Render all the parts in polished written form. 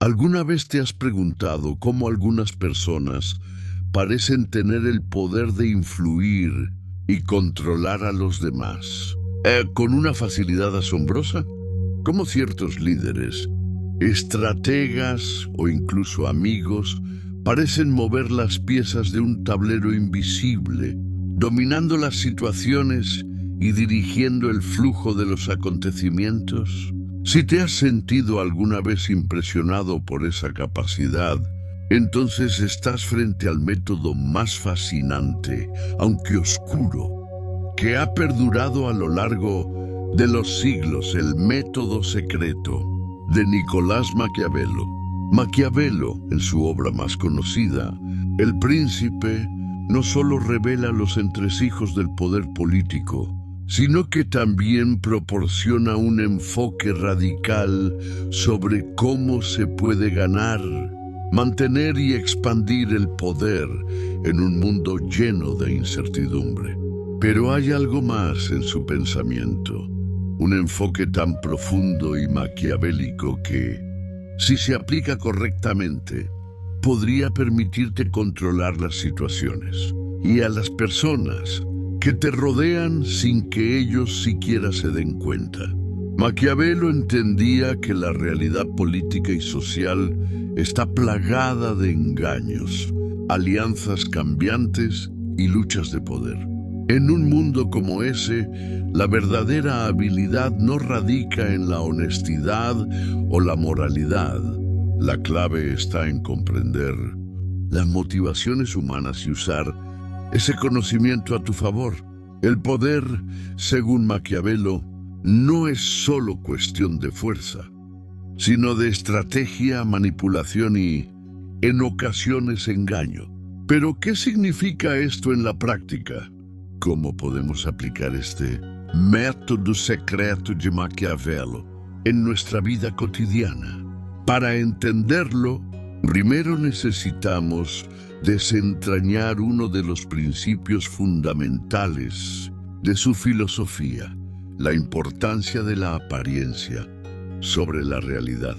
¿Alguna vez te has preguntado cómo algunas personas parecen tener el poder de influir y controlar a los demás con una facilidad asombrosa? Cómo ciertos líderes, estrategas o incluso amigos parecen mover las piezas de un tablero invisible, dominando las situaciones y dirigiendo el flujo de los acontecimientos. Si te has sentido alguna vez impresionado por esa capacidad, entonces estás frente al método más fascinante, aunque oscuro, que ha perdurado a lo largo de los siglos, el método secreto de Nicolás Maquiavelo. Maquiavelo, en su obra más conocida, El Príncipe, no solo revela los entresijos del poder político, sino que también proporciona un enfoque radical sobre cómo se puede ganar, mantener y expandir el poder en un mundo lleno de incertidumbre. Pero hay algo más en su pensamiento, un enfoque tan profundo y maquiavélico que, si se aplica correctamente, podría permitirte controlar las situaciones y a las personas que te rodean sin que ellos siquiera se den cuenta. Maquiavelo entendía que la realidad política y social está plagada de engaños, alianzas cambiantes y luchas de poder. En un mundo como ese, la verdadera habilidad no radica en la honestidad o la moralidad. La clave está en comprender las motivaciones humanas y usar ese conocimiento a tu favor. El poder, según Maquiavelo, no es solo cuestión de fuerza, sino de estrategia, manipulación y, en ocasiones, engaño. Pero, ¿qué significa esto en la práctica? ¿Cómo podemos aplicar este método secreto de Maquiavelo en nuestra vida cotidiana? Para entenderlo, primero necesitamos desentrañar uno de los principios fundamentales de su filosofía, la importancia de la apariencia sobre la realidad.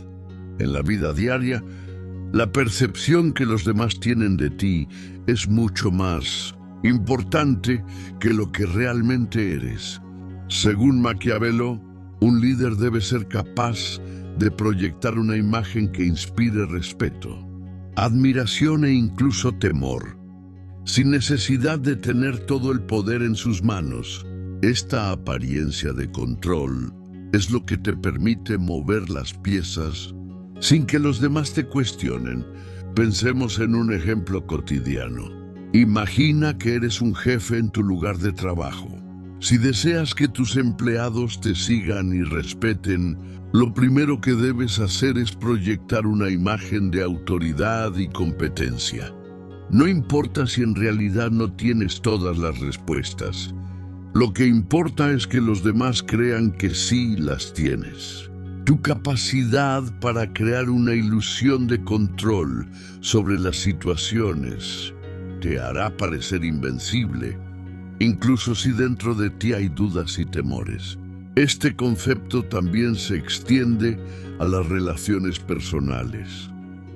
En la vida diaria, la percepción que los demás tienen de ti es mucho más importante que lo que realmente eres. Según Maquiavelo, un líder debe ser capaz de proyectar una imagen que inspire respeto, admiración e incluso temor, sin necesidad de tener todo el poder en sus manos. Esta apariencia de control es lo que te permite mover las piezas sin que los demás te cuestionen. Pensemos en un ejemplo cotidiano. Imagina que eres un jefe en tu lugar de trabajo. Si deseas que tus empleados te sigan y respeten, lo primero que debes hacer es proyectar una imagen de autoridad y competencia. No importa si en realidad no tienes todas las respuestas. Lo que importa es que los demás crean que sí las tienes. Tu capacidad para crear una ilusión de control sobre las situaciones te hará parecer invencible, incluso si dentro de ti hay dudas y temores. Este concepto también se extiende a las relaciones personales.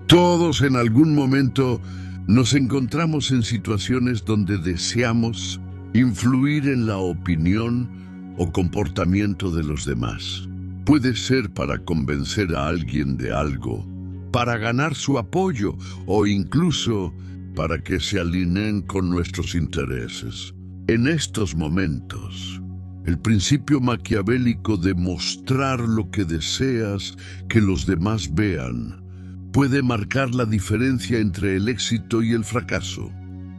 Todos en algún momento nos encontramos en situaciones donde deseamos influir en la opinión o comportamiento de los demás. Puede ser para convencer a alguien de algo, para ganar su apoyo o incluso para que se alineen con nuestros intereses. En estos momentos, el principio maquiavélico de mostrar lo que deseas que los demás vean puede marcar la diferencia entre el éxito y el fracaso.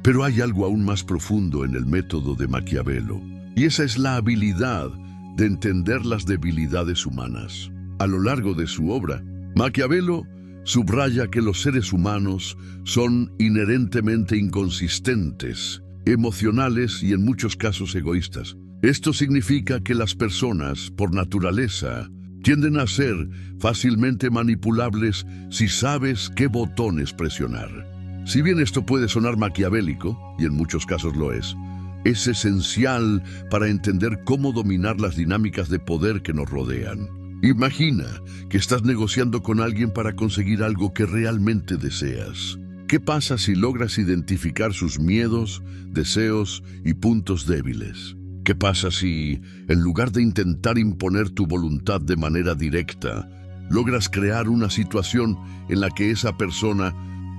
Pero hay algo aún más profundo en el método de Maquiavelo, y esa es la habilidad de entender las debilidades humanas. A lo largo de su obra, Maquiavelo subraya que los seres humanos son inherentemente inconsistentes, emocionales y en muchos casos egoístas. Esto significa que las personas, por naturaleza, tienden a ser fácilmente manipulables si sabes qué botones presionar. Si bien esto puede sonar maquiavélico, y en muchos casos lo es esencial para entender cómo dominar las dinámicas de poder que nos rodean. Imagina que estás negociando con alguien para conseguir algo que realmente deseas. ¿Qué pasa si logras identificar sus miedos, deseos y puntos débiles? ¿Qué pasa si, en lugar de intentar imponer tu voluntad de manera directa, logras crear una situación en la que esa persona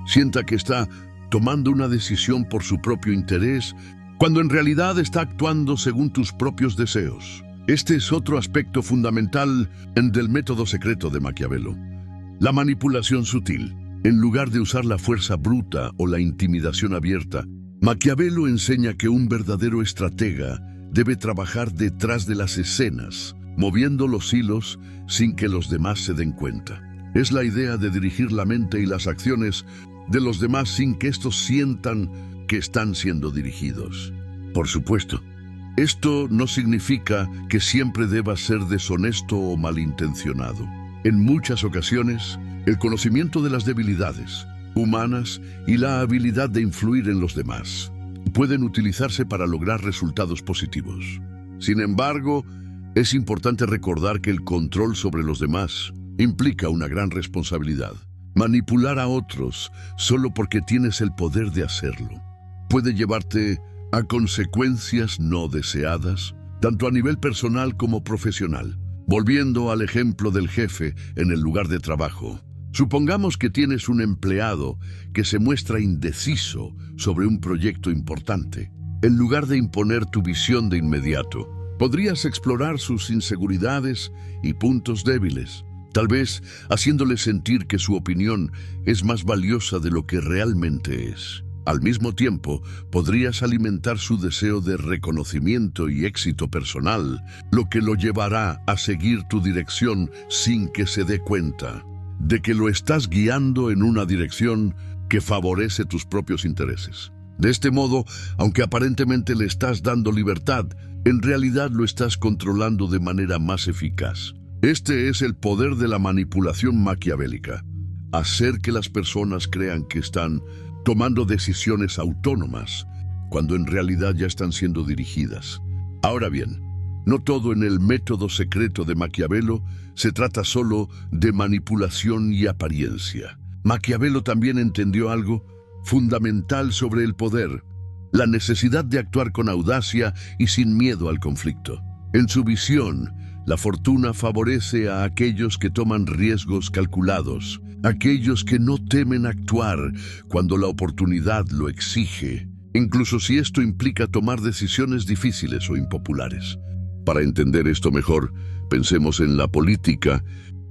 sienta que está tomando una decisión por su propio interés, cuando en realidad está actuando según tus propios deseos? Este es otro aspecto fundamental del método secreto de Maquiavelo: la manipulación sutil. En lugar de usar la fuerza bruta o la intimidación abierta, Maquiavelo enseña que un verdadero estratega debe trabajar detrás de las escenas, moviendo los hilos sin que los demás se den cuenta. Es la idea de dirigir la mente y las acciones de los demás sin que estos sientan que están siendo dirigidos. Por supuesto, esto no significa que siempre debas ser deshonesto o malintencionado. En muchas ocasiones, el conocimiento de las debilidades humanas y la habilidad de influir en los demás pueden utilizarse para lograr resultados positivos. Sin embargo, es importante recordar que el control sobre los demás implica una gran responsabilidad. Manipular a otros solo porque tienes el poder de hacerlo puede llevarte a consecuencias no deseadas, tanto a nivel personal como profesional. Volviendo al ejemplo del jefe en el lugar de trabajo, supongamos que tienes un empleado que se muestra indeciso sobre un proyecto importante. En lugar de imponer tu visión de inmediato, podrías explorar sus inseguridades y puntos débiles, tal vez haciéndole sentir que su opinión es más valiosa de lo que realmente es. Al mismo tiempo, podrías alimentar su deseo de reconocimiento y éxito personal, lo que lo llevará a seguir tu dirección sin que se dé cuenta de que lo estás guiando en una dirección que favorece tus propios intereses. De este modo, aunque aparentemente le estás dando libertad, en realidad lo estás controlando de manera más eficaz. Este es el poder de la manipulación maquiavélica: hacer que las personas crean que están tomando decisiones autónomas, cuando en realidad ya están siendo dirigidas. Ahora bien, no todo en el método secreto de Maquiavelo se trata solo de manipulación y apariencia. Maquiavelo también entendió algo fundamental sobre el poder: la necesidad de actuar con audacia y sin miedo al conflicto. En su visión, la fortuna favorece a aquellos que toman riesgos calculados, aquellos que no temen actuar cuando la oportunidad lo exige, incluso si esto implica tomar decisiones difíciles o impopulares. Para entender esto mejor, pensemos en la política,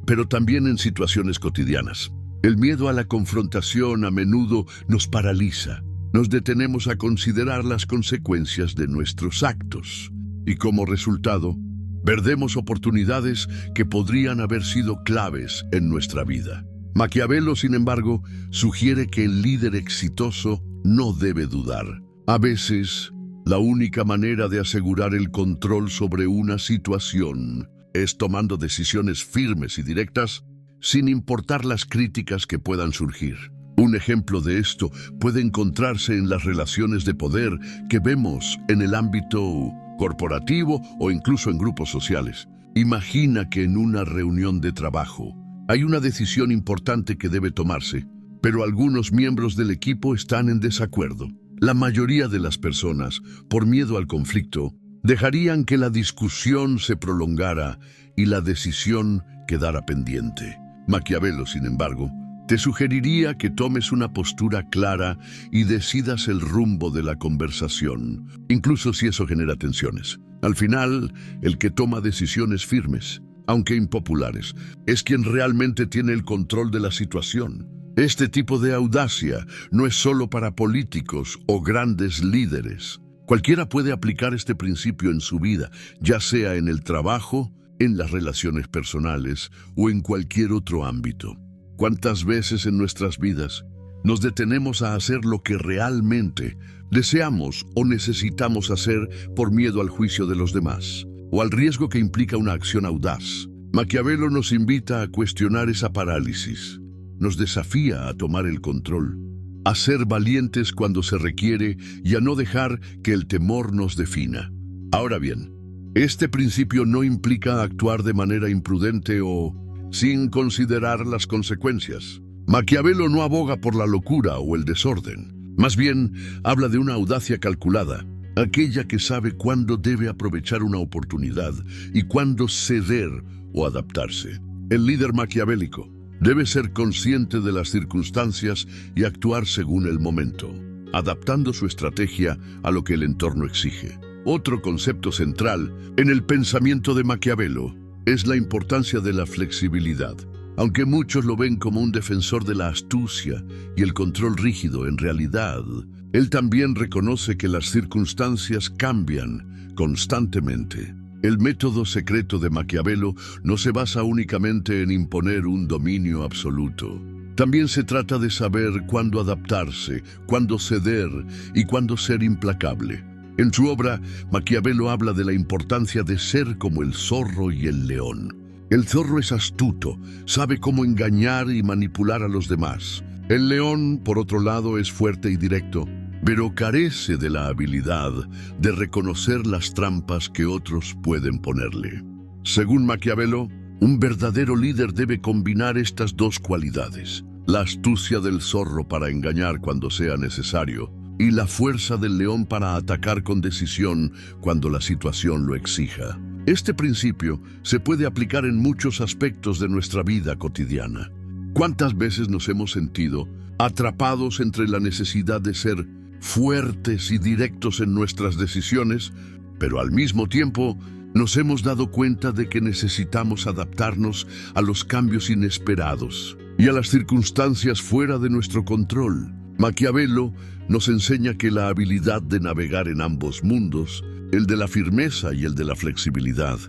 pero también en situaciones cotidianas. El miedo a la confrontación a menudo nos paraliza. Nos detenemos a considerar las consecuencias de nuestros actos, y como resultado, perdemos oportunidades que podrían haber sido claves en nuestra vida. Maquiavelo, sin embargo, sugiere que el líder exitoso no debe dudar. A veces, la única manera de asegurar el control sobre una situación es tomando decisiones firmes y directas, sin importar las críticas que puedan surgir. Un ejemplo de esto puede encontrarse en las relaciones de poder que vemos en el ámbito corporativo o incluso en grupos sociales. Imagina que en una reunión de trabajo hay una decisión importante que debe tomarse, pero algunos miembros del equipo están en desacuerdo. La mayoría de las personas, por miedo al conflicto, dejarían que la discusión se prolongara y la decisión quedara pendiente. Maquiavelo, sin embargo, te sugeriría que tomes una postura clara y decidas el rumbo de la conversación, incluso si eso genera tensiones. Al final, el que toma decisiones firmes, aunque impopulares, es quien realmente tiene el control de la situación. Este tipo de audacia no es solo para políticos o grandes líderes. Cualquiera puede aplicar este principio en su vida, ya sea en el trabajo, en las relaciones personales o en cualquier otro ámbito. ¿Cuántas veces en nuestras vidas nos detenemos a hacer lo que realmente deseamos o necesitamos hacer por miedo al juicio de los demás, o al riesgo que implica una acción audaz? Maquiavelo nos invita a cuestionar esa parálisis. Nos desafía a tomar el control, a ser valientes cuando se requiere y a no dejar que el temor nos defina. Ahora bien, Este principio no implica actuar de manera imprudente o sin considerar las consecuencias. Maquiavelo no aboga por la locura o el desorden. Más bien, habla de una audacia calculada, aquella que sabe cuándo debe aprovechar una oportunidad y cuándo ceder o adaptarse. El líder maquiavélico debe ser consciente de las circunstancias y actuar según el momento, adaptando su estrategia a lo que el entorno exige. Otro concepto central en el pensamiento de Maquiavelo es la importancia de la flexibilidad. Aunque muchos lo ven como un defensor de la astucia y el control rígido, en realidad, él también reconoce que las circunstancias cambian constantemente. El método secreto de Maquiavelo no se basa únicamente en imponer un dominio absoluto. También se trata de saber cuándo adaptarse, cuándo ceder y cuándo ser implacable. En su obra, Maquiavelo habla de la importancia de ser como el zorro y el león. El zorro es astuto, sabe cómo engañar y manipular a los demás. El león, por otro lado, es fuerte y directo, pero carece de la habilidad de reconocer las trampas que otros pueden ponerle. Según Maquiavelo, un verdadero líder debe combinar estas dos cualidades: la astucia del zorro para engañar cuando sea necesario y la fuerza del león para atacar con decisión cuando la situación lo exija. Este principio se puede aplicar en muchos aspectos de nuestra vida cotidiana. ¿Cuántas veces nos hemos sentido atrapados entre la necesidad de ser fuertes y directos en nuestras decisiones, pero al mismo tiempo nos hemos dado cuenta de que necesitamos adaptarnos a los cambios inesperados y a las circunstancias fuera de nuestro control? Maquiavelo nos enseña que la habilidad de navegar en ambos mundos, el de la firmeza y el de la flexibilidad,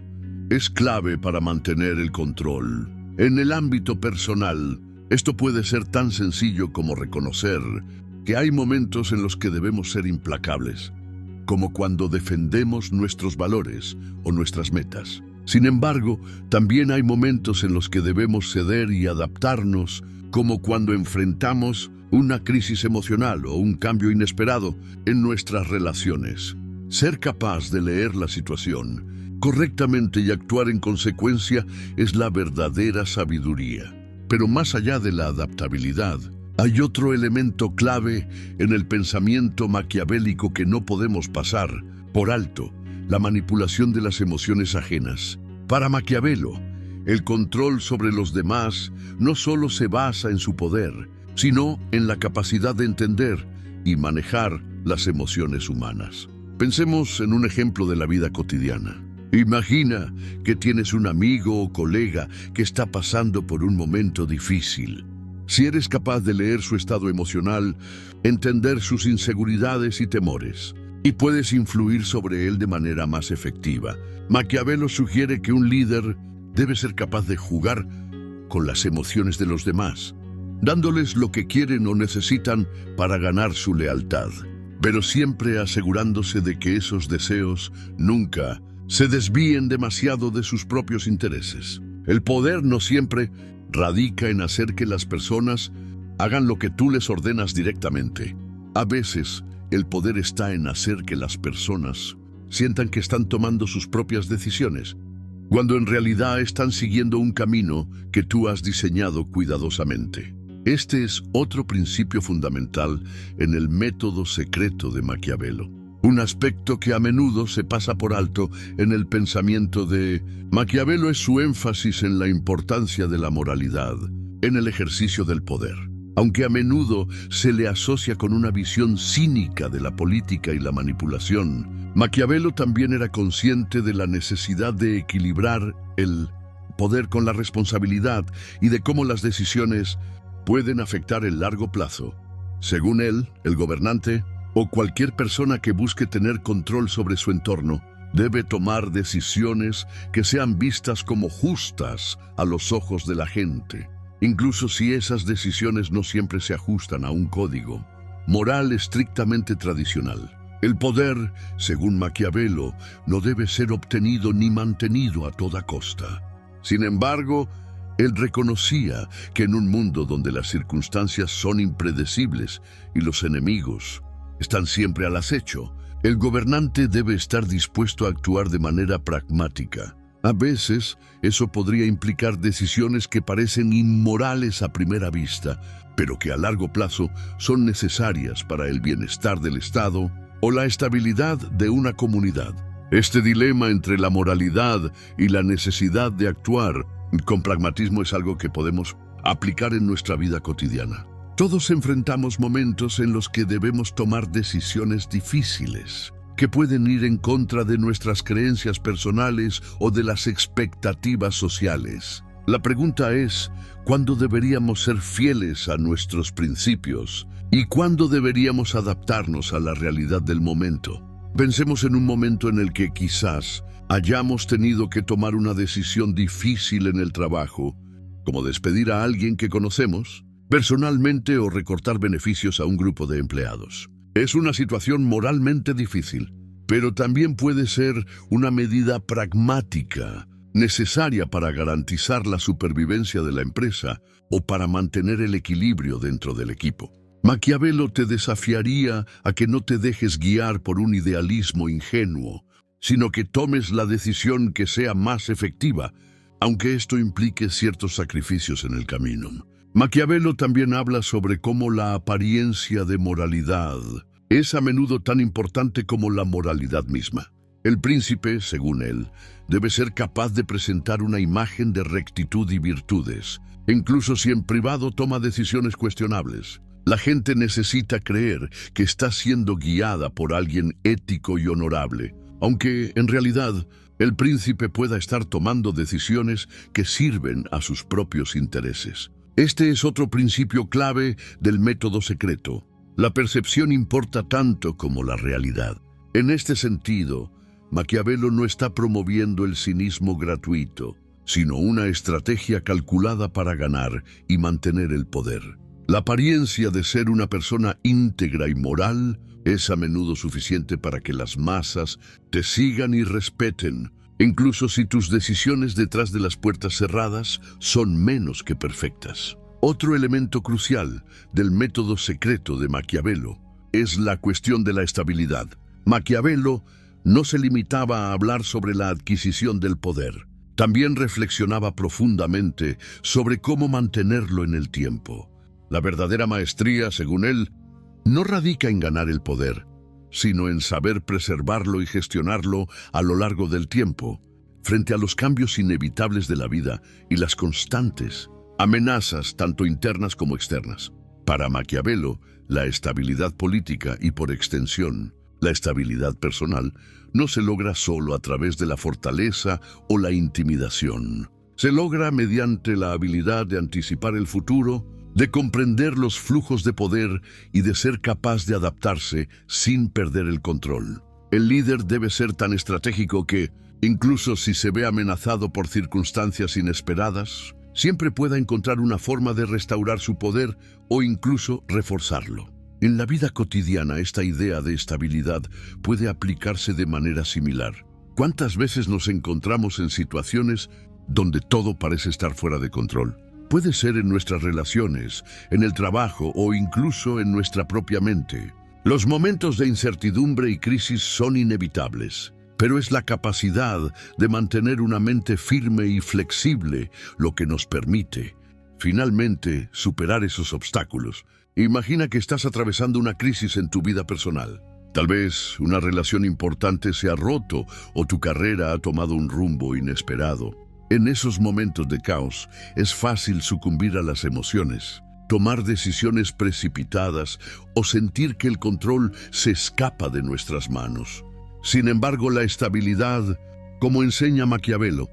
es clave para mantener el control. En el ámbito personal, esto puede ser tan sencillo como reconocer que hay momentos en los que debemos ser implacables, como cuando defendemos nuestros valores o nuestras metas. Sin embargo, también hay momentos en los que debemos ceder y adaptarnos, como cuando enfrentamos una crisis emocional o un cambio inesperado en nuestras relaciones. Ser capaz de leer la situación correctamente y actuar en consecuencia es la verdadera sabiduría. Pero más allá de la adaptabilidad, hay otro elemento clave en el pensamiento maquiavélico que no podemos pasar por alto: la manipulación de las emociones ajenas. Para Maquiavelo, el control sobre los demás no solo se basa en su poder, sino en la capacidad de entender y manejar las emociones humanas. Pensemos en un ejemplo de la vida cotidiana. Imagina que tienes un amigo o colega que está pasando por un momento difícil. Si eres capaz de leer su estado emocional, entender sus inseguridades y temores, y puedes influir sobre él de manera más efectiva, Maquiavelo sugiere que un líder debe ser capaz de jugar con las emociones de los demás, dándoles lo que quieren o necesitan para ganar su lealtad, pero siempre asegurándose de que esos deseos nunca se desvíen demasiado de sus propios intereses. El poder no siempre radica en hacer que las personas hagan lo que tú les ordenas directamente. A veces, el poder está en hacer que las personas sientan que están tomando sus propias decisiones, cuando en realidad están siguiendo un camino que tú has diseñado cuidadosamente. Este es otro principio fundamental en el método secreto de Maquiavelo, un aspecto que a menudo se pasa por alto en el pensamiento de Maquiavelo. Es su énfasis en la importancia de la moralidad en el ejercicio del poder. Aunque a menudo se le asocia con una visión cínica de la política y la manipulación, Maquiavelo también era consciente de la necesidad de equilibrar el poder con la responsabilidad y de cómo las decisiones pueden afectar el largo plazo. Según él, el gobernante o cualquier persona que busque tener control sobre su entorno debe tomar decisiones que sean vistas como justas a los ojos de la gente, incluso si esas decisiones no siempre se ajustan a un código moral estrictamente tradicional. El poder, según Maquiavelo, no debe ser obtenido ni mantenido a toda costa. Sin embargo, él reconocía que en un mundo donde las circunstancias son impredecibles y los enemigos están siempre al acecho, El gobernante debe estar dispuesto a actuar de manera pragmática. A veces, eso podría implicar decisiones que parecen inmorales a primera vista, pero que a largo plazo son necesarias para el bienestar del Estado o la estabilidad de una comunidad. Este dilema entre la moralidad y la necesidad de actuar con pragmatismo es algo que podemos aplicar en nuestra vida cotidiana. Todos enfrentamos momentos en los que debemos tomar decisiones difíciles, que pueden ir en contra de nuestras creencias personales o de las expectativas sociales. La pregunta es, ¿cuándo deberíamos ser fieles a nuestros principios y cuándo deberíamos adaptarnos a la realidad del momento? Pensemos en un momento en el que quizás hayamos tenido que tomar una decisión difícil en el trabajo, como despedir a alguien que conocemos personalmente o recortar beneficios a un grupo de empleados. Es una situación moralmente difícil, pero también puede ser una medida pragmática, necesaria para garantizar la supervivencia de la empresa o para mantener el equilibrio dentro del equipo. Maquiavelo te desafiaría a que no te dejes guiar por un idealismo ingenuo, sino que tomes la decisión que sea más efectiva, aunque esto implique ciertos sacrificios en el camino. Maquiavelo también habla sobre cómo la apariencia de moralidad es a menudo tan importante como la moralidad misma. El príncipe, según él, debe ser capaz de presentar una imagen de rectitud y virtudes, incluso si en privado toma decisiones cuestionables. La gente necesita creer que está siendo guiada por alguien ético y honorable, aunque en realidad el príncipe pueda estar tomando decisiones que sirven a sus propios intereses. Este es otro principio clave del método secreto. La percepción importa tanto como la realidad. En este sentido, Maquiavelo no está promoviendo el cinismo gratuito, sino una estrategia calculada para ganar y mantener el poder. La apariencia de ser una persona íntegra y moral es a menudo suficiente para que las masas te sigan y respeten, incluso si tus decisiones detrás de las puertas cerradas son menos que perfectas. Otro elemento crucial del método secreto de Maquiavelo es la cuestión de la estabilidad. Maquiavelo no se limitaba a hablar sobre la adquisición del poder. También reflexionaba profundamente sobre cómo mantenerlo en el tiempo. La verdadera maestría, según él, no radica en ganar el poder, sino en saber preservarlo y gestionarlo a lo largo del tiempo, frente a los cambios inevitables de la vida y las constantes amenazas tanto internas como externas. Para Maquiavelo, la estabilidad política y, por extensión, la estabilidad personal no se logra solo a través de la fortaleza o la intimidación. Se logra mediante la habilidad de anticipar el futuro, de comprender los flujos de poder y de ser capaz de adaptarse sin perder el control. El líder debe ser tan estratégico que, incluso si se ve amenazado por circunstancias inesperadas, siempre pueda encontrar una forma de restaurar su poder o incluso reforzarlo. En la vida cotidiana, esta idea de estabilidad puede aplicarse de manera similar. ¿Cuántas veces nos encontramos en situaciones donde todo parece estar fuera de control? Puede ser en nuestras relaciones, en el trabajo o incluso en nuestra propia mente. Los momentos de incertidumbre y crisis son inevitables, pero es la capacidad de mantener una mente firme y flexible lo que nos permite, finalmente, superar esos obstáculos. Imagina que estás atravesando una crisis en tu vida personal. Tal vez una relación importante se ha roto o tu carrera ha tomado un rumbo inesperado. En esos momentos de caos es fácil sucumbir a las emociones, tomar decisiones precipitadas o sentir que el control se escapa de nuestras manos. Sin embargo, la estabilidad, como enseña Maquiavelo,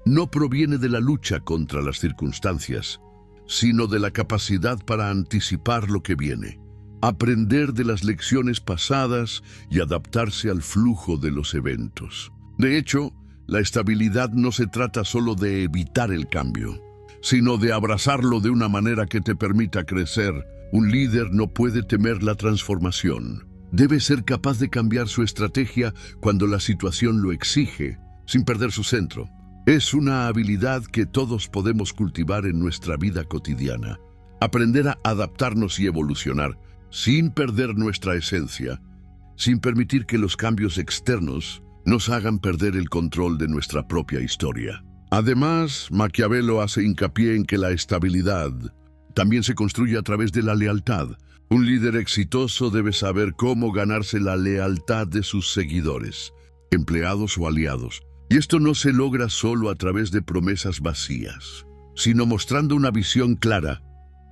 no proviene de la lucha contra las circunstancias, sino de la capacidad para anticipar lo que viene, aprender de las lecciones pasadas y adaptarse al flujo de los eventos. De hecho, la estabilidad no se trata solo de evitar el cambio, sino de abrazarlo de una manera que te permita crecer. Un líder no puede temer la transformación. Debe ser capaz de cambiar su estrategia cuando la situación lo exige, sin perder su centro. Es una habilidad que todos podemos cultivar en nuestra vida cotidiana. Aprender a adaptarnos y evolucionar sin perder nuestra esencia sin permitir que los cambios externos nos hagan perder el control de nuestra propia historia. Además, Maquiavelo hace hincapié en que la estabilidad también se construye a través de la lealtad. Un líder exitoso debe saber cómo ganarse la lealtad de sus seguidores, empleados o aliados. Y esto no se logra solo a través de promesas vacías, sino mostrando una visión clara,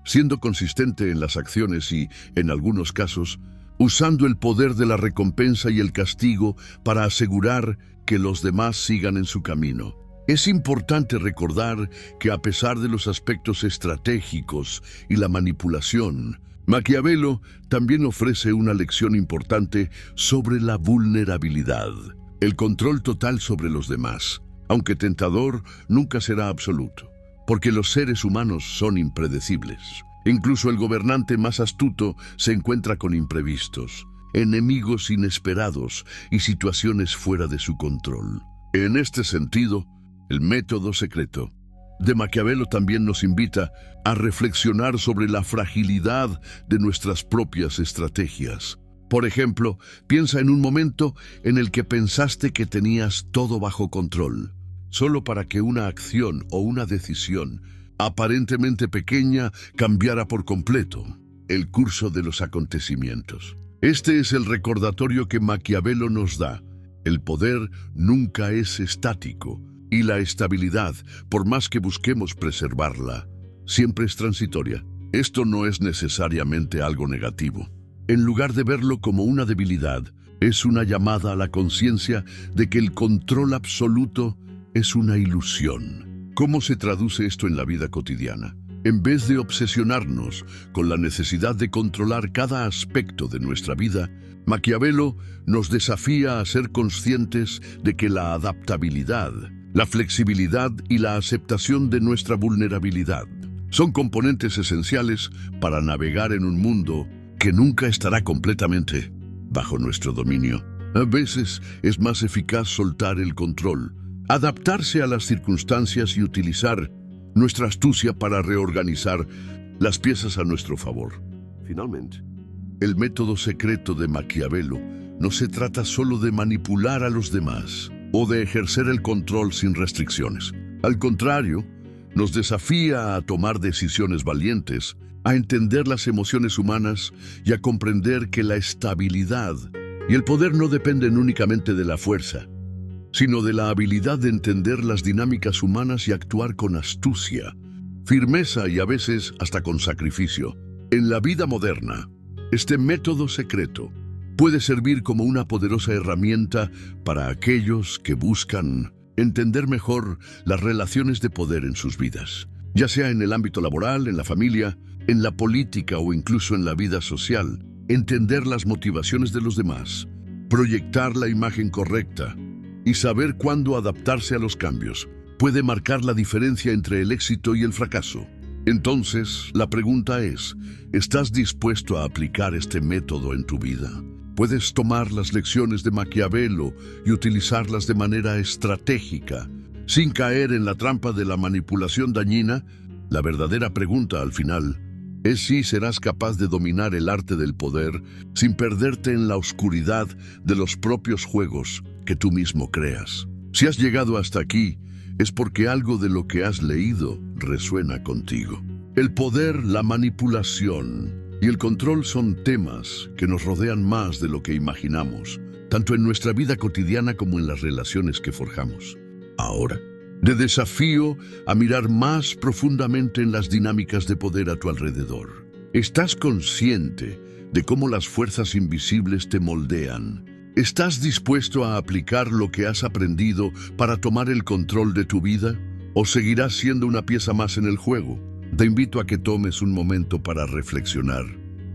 siendo consistente en las acciones y, en algunos casos, usando el poder de la recompensa y el castigo para asegurar que los demás sigan en su camino. Es importante recordar que a pesar de los aspectos estratégicos y la manipulación, Maquiavelo también ofrece una lección importante sobre la vulnerabilidad. El control total sobre los demás, aunque tentador, nunca será absoluto, porque los seres humanos son impredecibles. Incluso el gobernante más astuto se encuentra con imprevistos, enemigos inesperados y situaciones fuera de su control. En este sentido, el método secreto de Maquiavelo también nos invita a reflexionar sobre la fragilidad de nuestras propias estrategias. Por ejemplo, piensa en un momento en el que pensaste que tenías todo bajo control, solo para que una acción o una decisión aparentemente pequeña cambiara por completo el curso de los acontecimientos. Este es el recordatorio que Maquiavelo nos da. El poder nunca es estático y la estabilidad, por más que busquemos preservarla, siempre es transitoria. Esto no es necesariamente algo negativo. En lugar de verlo como una debilidad, es una llamada a la conciencia de que el control absoluto es una ilusión. ¿Cómo se traduce esto en la vida cotidiana? En vez de obsesionarnos con la necesidad de controlar cada aspecto de nuestra vida, Maquiavelo nos desafía a ser conscientes de que la adaptabilidad, la flexibilidad y la aceptación de nuestra vulnerabilidad son componentes esenciales para navegar en un mundo que nunca estará completamente bajo nuestro dominio. A veces es más eficaz soltar el control, adaptarse a las circunstancias y utilizar nuestra astucia para reorganizar las piezas a nuestro favor. Finalmente, el método secreto de Maquiavelo no se trata solo de manipular a los demás o de ejercer el control sin restricciones. Al contrario, nos desafía a tomar decisiones valientes, a entender las emociones humanas y a comprender que la estabilidad y el poder no dependen únicamente de la fuerza, sino de la habilidad de entender las dinámicas humanas y actuar con astucia, firmeza y a veces hasta con sacrificio. En la vida moderna, este método secreto puede servir como una poderosa herramienta para aquellos que buscan entender mejor las relaciones de poder en sus vidas, ya sea en el ámbito laboral, en la familia, en la política o incluso en la vida social. Entender las motivaciones de los demás, proyectar la imagen correcta y saber cuándo adaptarse a los cambios puede marcar la diferencia entre el éxito y el fracaso. Entonces, la pregunta es, ¿estás dispuesto a aplicar este método en tu vida? ¿Puedes tomar las lecciones de Maquiavelo y utilizarlas de manera estratégica, sin caer en la trampa de la manipulación dañina? La verdadera pregunta al final es si serás capaz de dominar el arte del poder sin perderte en la oscuridad de los propios juegos que tú mismo creas. Si has llegado hasta aquí, es porque algo de lo que has leído resuena contigo. El poder, la manipulación y el control son temas que nos rodean más de lo que imaginamos, tanto en nuestra vida cotidiana como en las relaciones que forjamos. Ahora, te desafío a mirar más profundamente en las dinámicas de poder a tu alrededor. ¿Estás consciente de cómo las fuerzas invisibles te moldean? ¿Estás dispuesto a aplicar lo que has aprendido para tomar el control de tu vida? ¿O seguirás siendo una pieza más en el juego? Te invito a que tomes un momento para reflexionar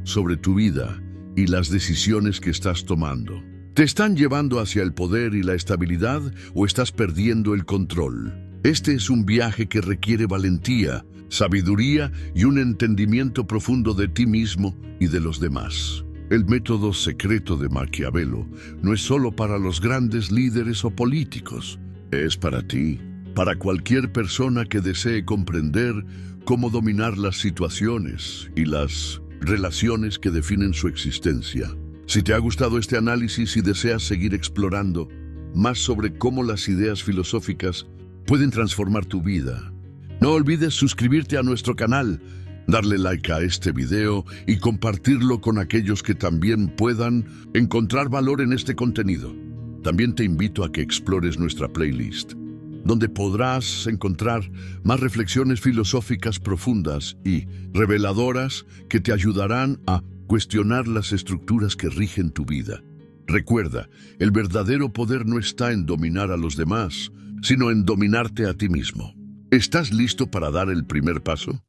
sobre tu vida y las decisiones que estás tomando. ¿Te están llevando hacia el poder y la estabilidad o estás perdiendo el control? Este es un viaje que requiere valentía, sabiduría y un entendimiento profundo de ti mismo y de los demás. El método secreto de Maquiavelo no es solo para los grandes líderes o políticos, es para ti, para cualquier persona que desee comprender cómo dominar las situaciones y las relaciones que definen su existencia. Si te ha gustado este análisis y deseas seguir explorando más sobre cómo las ideas filosóficas pueden transformar tu vida, no olvides suscribirte a nuestro canal, darle like a este video y compartirlo con aquellos que también puedan encontrar valor en este contenido. También te invito a que explores nuestra playlist, donde podrás encontrar más reflexiones filosóficas profundas y reveladoras que te ayudarán a cuestionar las estructuras que rigen tu vida. Recuerda, el verdadero poder no está en dominar a los demás, sino en dominarte a ti mismo. ¿Estás listo para dar el primer paso?